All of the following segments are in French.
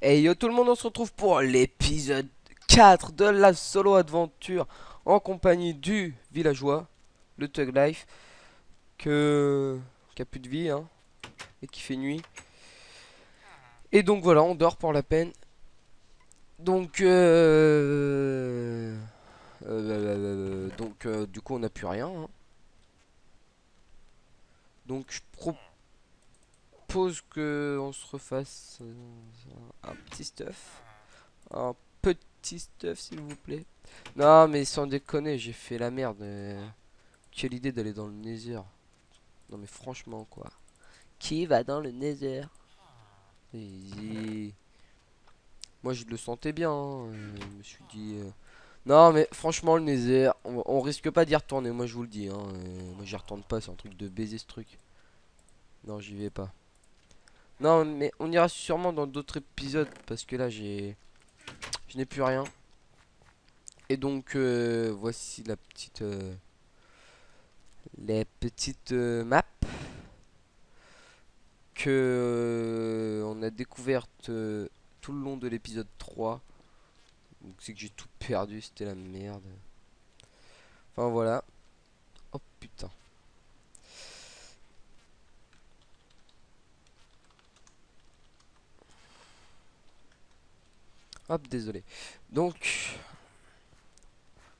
Et yo tout le monde, on se retrouve pour l'épisode 4 de la solo aventure en compagnie du villageois, le Thug Life, que... qui a plus de vie hein, et qui fait nuit. Et donc voilà, on dort pour la peine. Donc du coup on n'a plus rien hein. Donc je propose que on se refasse un petit stuff. Un petit stuff s'il vous plaît. Non mais sans déconner, j'ai fait la merde. Quelle idée d'aller dans le Nether. Non mais franchement quoi. Qui va dans le Nether? Easy. Moi je le sentais bien hein. Je me suis dit non mais franchement le Nether on risque pas d'y retourner. Moi je vous le dis hein. Moi j'y retourne pas. C'est un truc de baiser ce truc. Non j'y vais pas. Non mais on ira sûrement dans d'autres épisodes. Parce que là je n'ai plus rien. Et donc voici les petites maps que on a découvertes tout le long de l'épisode 3. Donc c'est que j'ai tout perdu, c'était la merde. Enfin voilà. Oh putain. Hop, désolé. Donc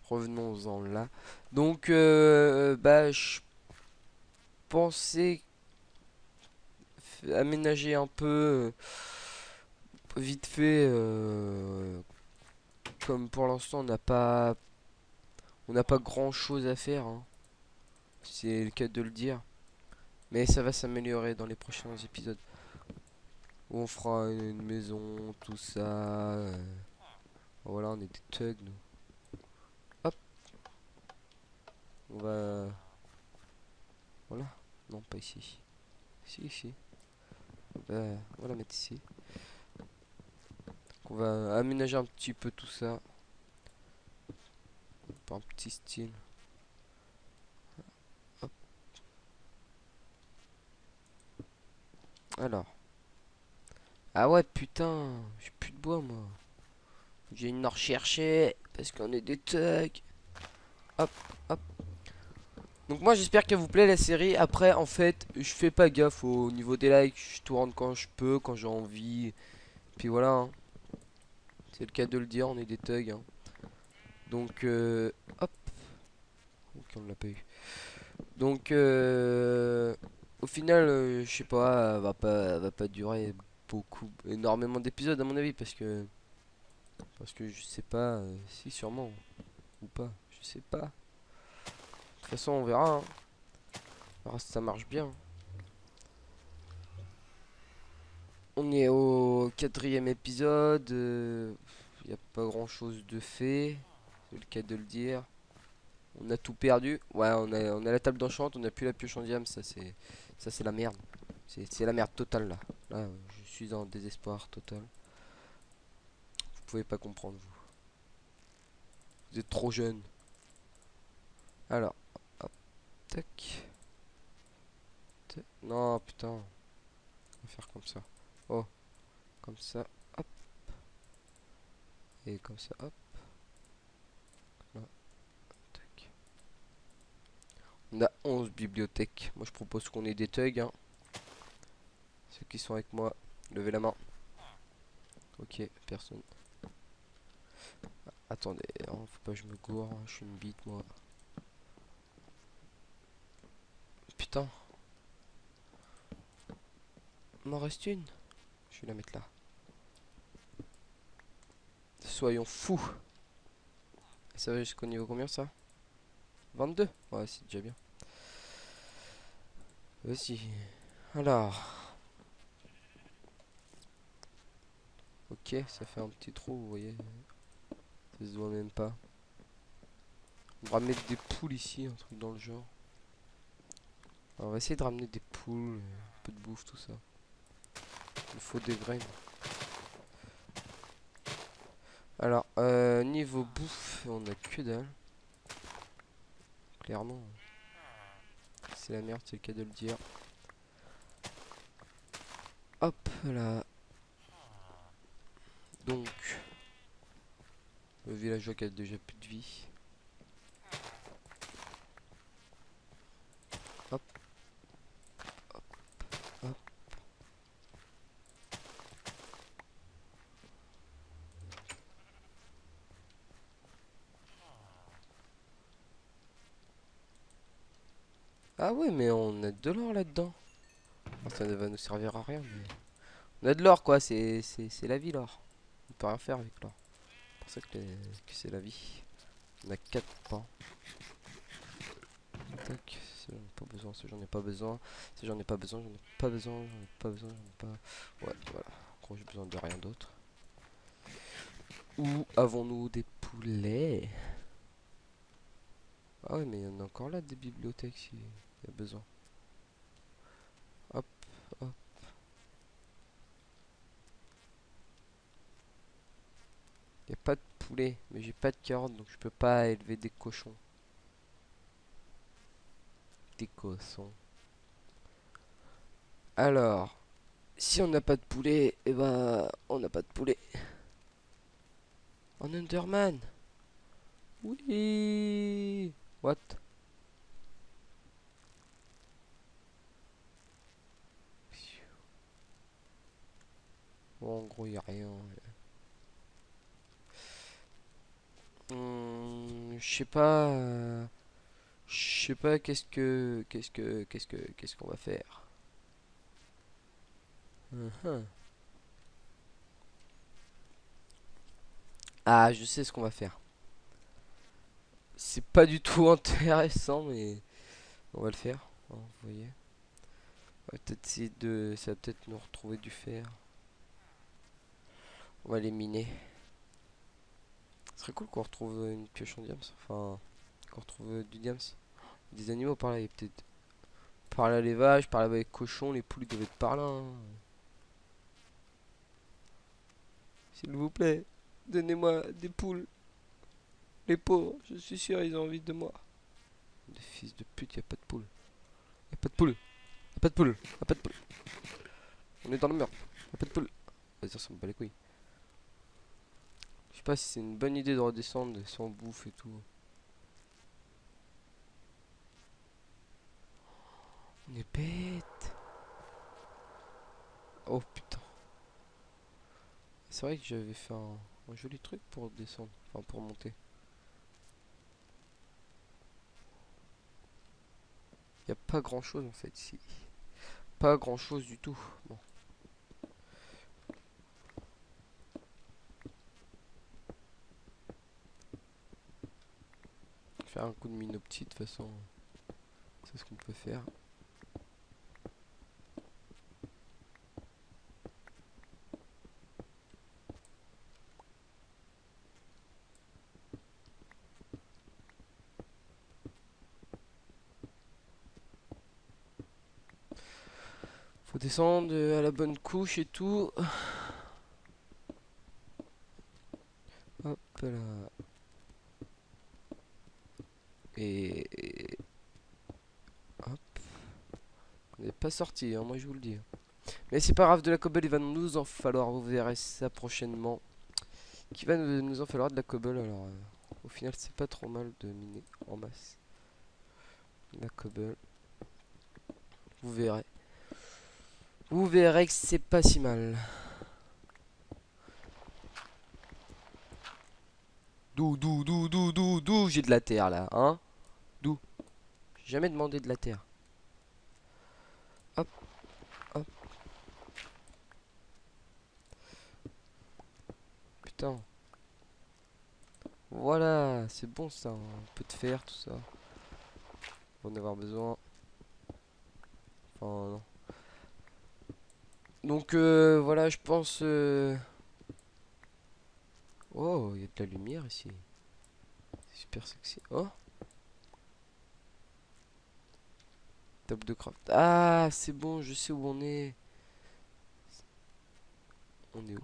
revenons-en là. Donc bah je pensais aménager un peu vite fait comme pour l'instant on n'a pas grand chose à faire hein. C'est le cas de le dire. Mais ça va s'améliorer dans les prochains épisodes. Où on fera une maison, tout ça. Voilà, on est des thugs nous. Hop, on va... Voilà. Non, pas ici. Ici, ici. On va la mettre ici. Donc on va aménager un petit peu tout ça. Par un petit style. Hop. Alors. Ah ouais, putain. J'ai plus de bois, moi. J'ai une à rechercher. Parce qu'on est des thugs. Hop, hop. Donc moi j'espère qu'elle vous plaît la série. Après en fait je fais pas gaffe au niveau des likes. Je tourne quand je peux, quand j'ai envie. Puis voilà hein. C'est le cas de le dire, on est des thugs hein. Donc hop. Ok on l'a pas eu. Donc au final je sais pas, elle va pas durer beaucoup, énormément d'épisodes à mon avis. Parce que je sais pas si sûrement ou pas. Je sais pas. De toute façon on verra hein. On verra si ça marche bien. On est au quatrième épisode. Il n'y a pas grand chose de fait. C'est le cas de le dire. On a tout perdu. Ouais, on a la table d'enchant. On n'a plus la pioche en diamant. Ça c'est la merde. C'est la merde totale là. Là, je suis en désespoir total. Vous pouvez pas comprendre vous. Vous êtes trop jeune. Alors, hop, tac. Non, putain. On va faire comme ça. Oh, comme ça. Hop. Et comme ça. Hop. Là, tac. On a 11 bibliothèques. Moi je propose qu'on ait des thugs hein. Ceux qui sont avec moi, levez la main. Ok, personne. Attendez, hein, faut pas que je me gourre, hein, je suis une bite moi. Putain, il m'en reste une. Je vais la mettre là. Soyons fous. Ça va jusqu'au niveau combien ça? 22. Ouais, c'est déjà bien. Vas-y. Alors. Ok, ça fait un petit trou, vous voyez. Ça se voit même pas. On va mettre des poules ici, un truc dans le genre. Alors, on va essayer de ramener des poules, un peu de bouffe, tout ça. Il faut des graines. Alors, niveau bouffe, on a que dalle. Clairement, c'est la merde, c'est le cas de le dire. Hop là. Le villageois qui a déjà plus de vie. Hop. Hop. Hop. Ah ouais, mais on a de l'or là-dedans. Ça ne va nous servir à rien, mais... On a de l'or, quoi. C'est la vie, l'or. On peut rien faire avec l'or. C'est pour ça que c'est la vie. On a 4 pans. Tac. Ça, j'en ai pas besoin. Ça, j'en ai pas besoin. Ça, j'en ai pas besoin. J'en ai pas besoin. J'en ai pas besoin. J'en ai pas... Ouais, voilà. En gros, j'ai besoin de rien d'autre. Où avons-nous des poulets? Ah ouais, mais il y en a encore là des bibliothèques s'il y a besoin. Hop, hop. Il n'y a pas de poulet, mais j'ai pas de carottes, donc je peux pas élever des cochons. Des cochons. Alors, si on n'a pas de poulet, eh ben, on n'a pas de poulet. En Enderman. Oui. What? Bon, en gros, il n'y a rien. Je sais pas. Je sais pas qu'est-ce qu'on va faire. Uhum. Ah, je sais ce qu'on va faire. C'est pas du tout intéressant, mais on va le faire. Hein, vous voyez. On va peut-être essayer de. Ça va peut-être nous retrouver du fer. On va les miner. Ce serait cool qu'on retrouve une pioche en diams. Enfin, qu'on retrouve du diams. Des animaux par là. Il y a peut-être. Par là, les vaches, par là, les cochons, les poules ils doivent être par là. Hein. S'il vous plaît, donnez-moi des poules. Les pauvres, je suis sûr, ils ont envie de moi. Des fils de pute, y a pas de poules. Y a pas de poules. Y a pas de poules. Y a pas de poules. On est dans le mur. Y a pas de poules. Vas-y, ça me bat les couilles. Je sais pas si c'est une bonne idée de redescendre sans bouffe et tout. On est bête. Oh putain. C'est vrai que j'avais fait un joli truc pour descendre. Enfin, pour monter. Y a pas grand chose en fait ici. Pas grand chose du tout. Bon. Faire un coup de minoptie de toute façon. C'est ce qu'on peut faire. Faut descendre à la bonne couche et tout. Hop là. Et hop. On n'est pas sorti, hein, moi je vous le dis. Mais c'est pas grave, de la cobble il va nous en falloir, vous verrez ça prochainement. Qu'il va nous en falloir de la cobble, alors au final c'est pas trop mal de miner en masse. La cobble. Vous verrez. Vous verrez que c'est pas si mal. D'où j'ai de la terre là, hein. D'où? J'ai jamais demandé de la terre. Hop, hop. Putain. Voilà, c'est bon ça, un peu de fer, tout ça. On va en avoir besoin. Enfin, non. Donc voilà, je pense... Oh, il y a de la lumière ici. C'est super sexy. Oh, table de craft. Ah, c'est bon, je sais où on est. On est où?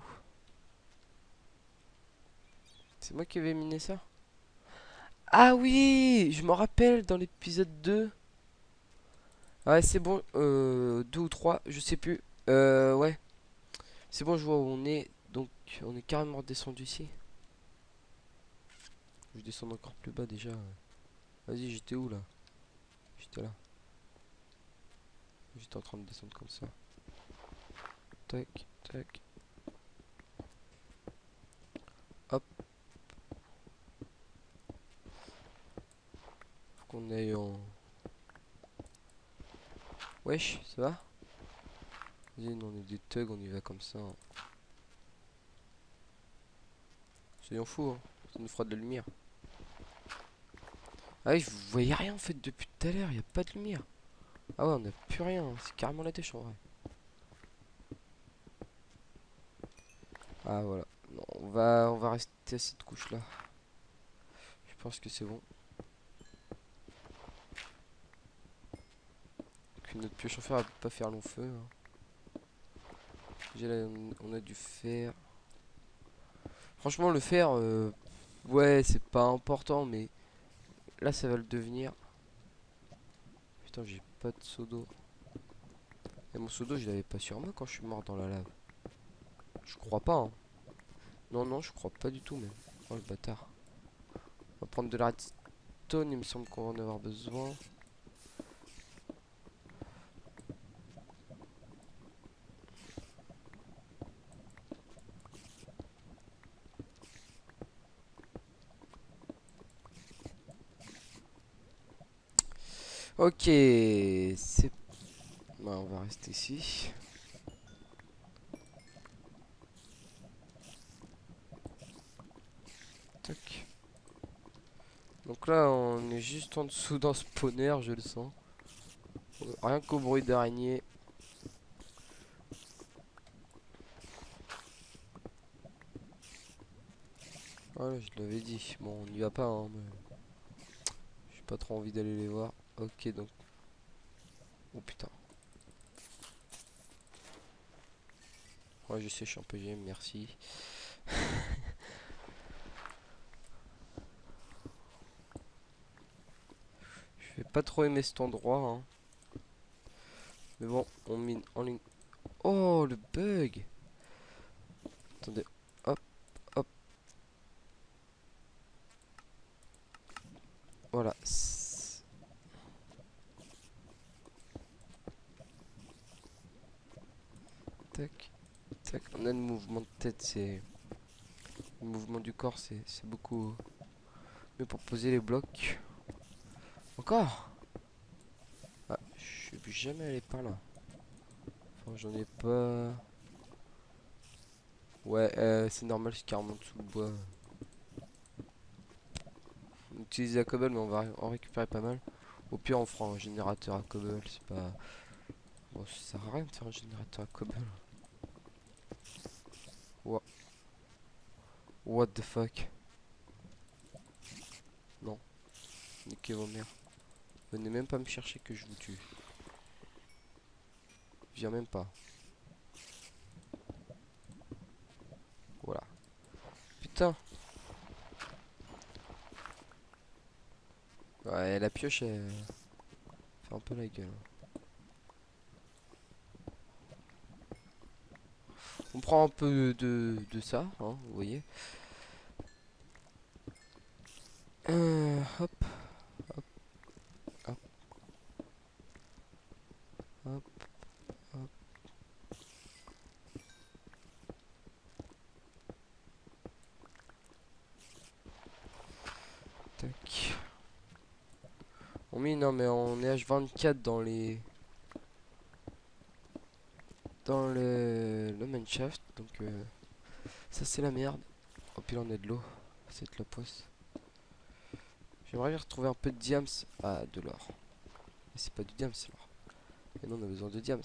C'est moi qui avais miné ça? Ah oui, je m'en rappelle dans l'épisode 2. Ouais, c'est bon, 2 ou 3, je sais plus. Ouais. C'est bon, je vois où on est. Donc, on est carrément redescendu ici. je descende encore plus bas déjà. Vas-y, j'étais où là? J'étais là. J'étais en train de descendre comme ça. Tac, tac. Hop. Faut qu'on aille en... Wesh, ça va? Vas-y, nous, on est des thugs, on y va comme ça. Soyons fous, hein. Ça nous fera de la lumière. Ah oui, vous voyez rien en fait depuis tout à l'heure, y a pas de lumière. Ah ouais, on a plus rien, hein. C'est carrément la dèche en vrai. Ah voilà. Non, on va rester à cette couche là. Je pense que c'est bon. Puis notre pioche en fer, elle peut pas faire long feu. Hein. Déjà là, on a du fer. Franchement, le fer, ouais, c'est pas important, mais là, ça va le devenir. Putain, j'ai pas de seau d'eau. Et mon seau d'eau, je l'avais pas sur moi quand je suis mort dans la lave. Je crois pas, hein. Non, non, je crois pas du tout, même. Oh, le bâtard. On va prendre de la redstone, il me semble qu'on va en avoir besoin. Ok, c'est... Bah, on va rester ici. Tac. Donc là, on est juste en dessous d'un spawner, je le sens. Rien qu'au bruit d'araignée. Voilà, je te l'avais dit. Bon, on n'y va pas, hein, mais... J'ai pas trop envie d'aller les voir. Ok, donc... Oh putain. Ouais, je sais, je suis un peu gêné, merci. Je vais pas trop aimer cet endroit, hein. Mais bon, on mine en ligne. Oh, le bug! Attendez, hop, hop. Voilà. Tac, tac. On a le mouvement de tête, c'est... Le mouvement du corps, c'est beaucoup mieux pour poser les blocs. Encore? Ah, je suis jamais allé par là. Enfin, j'en ai pas... Ouais, c'est normal, c'est carrément dessous le bois. On utilise la cobble, mais on va en récupérer pas mal. Au pire, on fera un générateur à cobble, c'est pas... Bon, ça sert à rien de faire un générateur à cobble. What the fuck? Non, niquez vos mères. Venez même pas me chercher que je vous tue. Viens même pas. Voilà. Putain. Ouais, la pioche, elle fait un peu la gueule. On prend un peu de ça, hein, vous voyez. Hop, hop, hop, hop, hop. Tac. On met, non, mais on est H24 dans les... Dans le mineshaft, donc ça c'est la merde. Oh, puis là on a de l'eau, c'est de la poisse. J'aimerais bien retrouver un peu de diams. Ah, de l'or. Mais c'est pas du diams, c'est l'or. Et non, on a besoin de diams.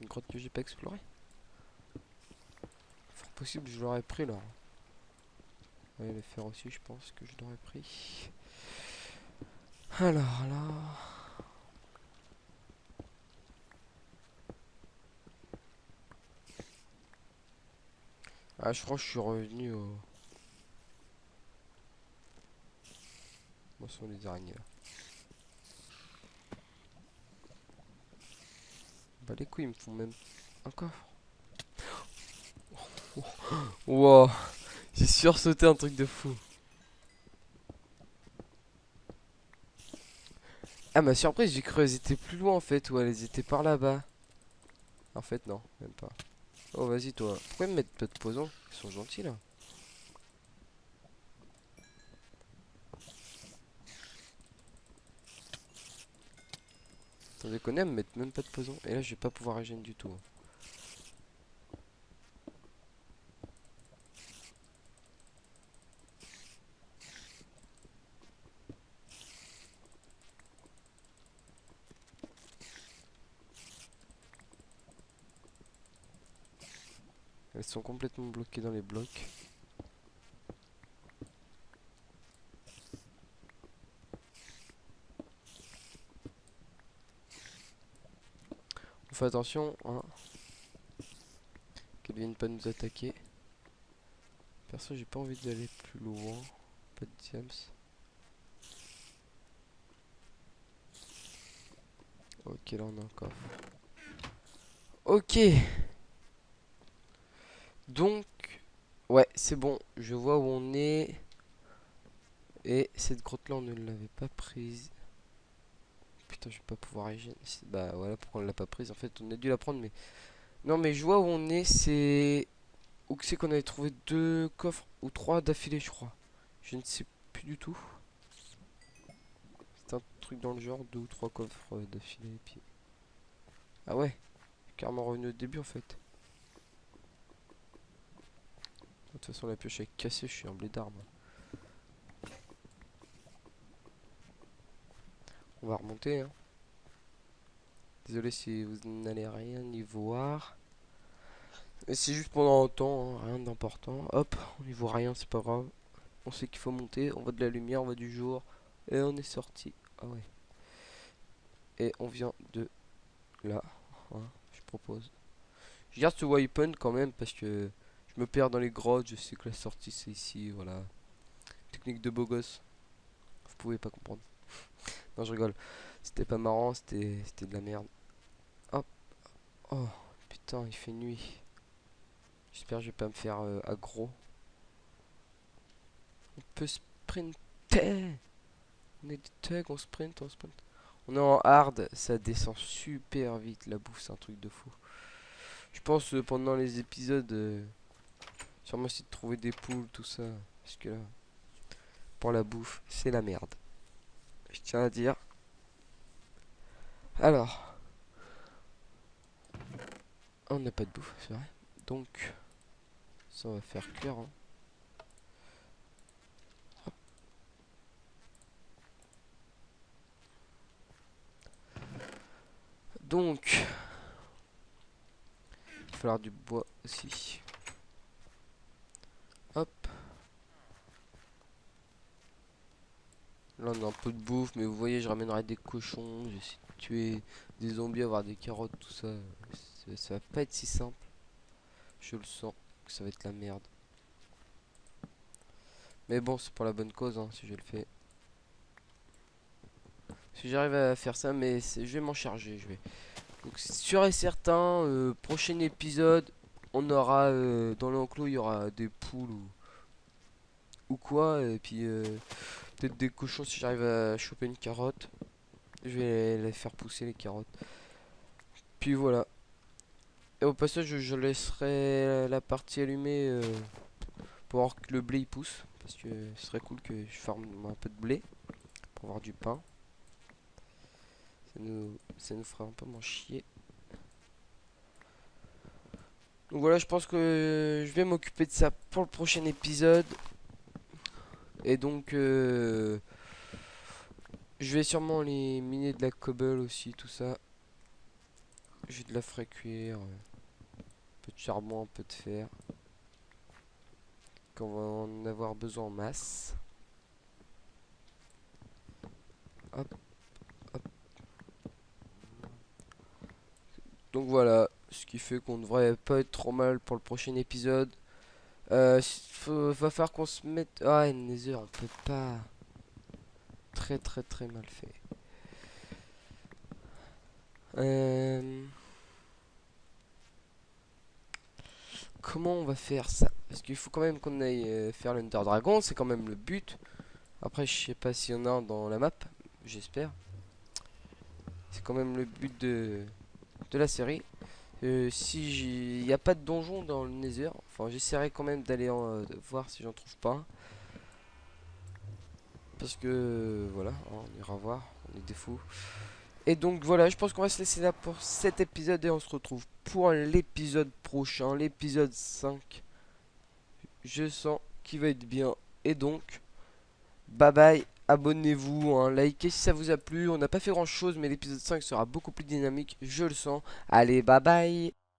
Une grotte que j'ai pas explorée. Fort possible, je l'aurais pris là. Ouais, le fer aussi, je pense que je l'aurais pris. Alors là. Ah, je crois que je suis revenu au. Moi, ce sont les araignées là. Bah, les couilles, ils me font même Un coffre. Wow. J'ai sursauté un truc de fou. Ah, ma surprise, j'ai cru qu'elles étaient plus loin en fait, ou elles étaient par là-bas. En fait, non, même pas. Oh, vas-y, toi. Pourquoi ils me mettent peu de posons? Ils sont gentils là. Sans déconner, ils me mettent même pas de poison. Et là, je vais pas pouvoir régénérer du tout. Elles sont complètement bloquées dans les blocs. On fait attention, hein, qu'elles viennent pas nous attaquer. Perso, j'ai pas envie d'aller plus loin. Pas de diams. Ok, là on a un coffre. Ok. Donc, ouais, c'est bon. Je vois où on est. Et cette grotte là, on ne l'avait pas prise. Putain, je vais pas pouvoir régénérer. Bah voilà pourquoi on l'a pas prise. En fait, on a dû la prendre, mais. Non, mais je vois où on est. C'est. Où c'est qu'on avait trouvé 2 coffres ou 3 d'affilée, je crois. Je ne sais plus du tout. C'est un truc dans le genre, 2 ou 3 coffres d'affilée. Et puis... Ah ouais, carrément revenu au début en fait. De toute façon, la pioche est cassée, je suis un blé d'armes. On va remonter, hein. Désolé si vous n'allez rien y voir. Mais c'est juste pendant un temps, hein, rien d'important. Hop, on y voit rien, c'est pas grave. On sait qu'il faut monter, on voit de la lumière, on voit du jour. Et on est sorti. Ah ouais. Et on vient de là, hein, je propose. Je garde ce weapon quand même parce que je me perds dans les grottes, je sais que la sortie c'est ici, voilà. Technique de beau gosse. Vous pouvez pas comprendre. Non, je rigole. C'était pas marrant, c'était de la merde. Hop. Oh, putain, il fait nuit. J'espère que je vais pas me faire aggro. On peut sprinter. On est des thugs, on sprint, on sprint. On est en hard, ça descend super vite la bouffe, c'est un truc de fou. Je pense pendant les épisodes, sûrement essayer de trouver des poules, tout ça. Parce que là, pour la bouffe, c'est la merde. Je tiens à dire. Alors, on n'a pas de bouffe, c'est vrai. Donc, ça on va faire cuire, hein. Donc, il va falloir du bois aussi. Hop. Là on a un peu de bouffe, mais vous voyez, je ramènerai des cochons, j'essaie de tuer des zombies, avoir des carottes, tout ça. Ça va pas être si simple. Je le sens que ça va être la merde. Mais bon, c'est pour la bonne cause, hein, si je le fais. Si j'arrive à faire ça, mais je vais m'en charger, je vais. Donc c'est sûr et certain, prochain épisode, on aura dans l'enclos, il y aura des poules ou quoi, et puis peut-être des cochons si j'arrive à choper une carotte. Je vais les faire pousser les carottes. Puis voilà. Et au passage, je laisserai la partie allumée pour voir que le blé il pousse. Parce que ce serait cool que je farme un peu de blé pour avoir du pain. Ça nous fera un peu moins chier. Donc voilà, je pense que je vais m'occuper de ça pour le prochain épisode. Et donc, je vais sûrement les miner de la cobble aussi, tout ça. J'ai de la fraie cuire, un peu de charbon, un peu de fer. Qu'on va en avoir besoin en masse. Hop, hop. Donc voilà, ce qui fait qu'on devrait pas être trop mal pour le prochain épisode. Va falloir qu'on se mette... Ah, Nether, on peut pas. Très très très mal fait. Euh... comment on va faire ça? Parce qu'il faut quand même qu'on aille faire l'Under Dragon, c'est quand même le but. Après, je sais pas s'il y en a un dans la map, j'espère. C'est quand même le but de la série. Si il n'y a pas de donjon dans le Nether, enfin j'essaierai quand même d'aller voir si j'en trouve pas. Parce que voilà, on ira voir, on est des fous. Et donc voilà, je pense qu'on va se laisser là pour cet épisode et on se retrouve pour l'épisode prochain, l'épisode 5. Je sens qu'il va être bien. Et donc, bye bye, abonnez-vous, hein, likez si ça vous a plu. On n'a pas fait grand chose, mais l'épisode 5 sera beaucoup plus dynamique, je le sens. Allez, bye bye.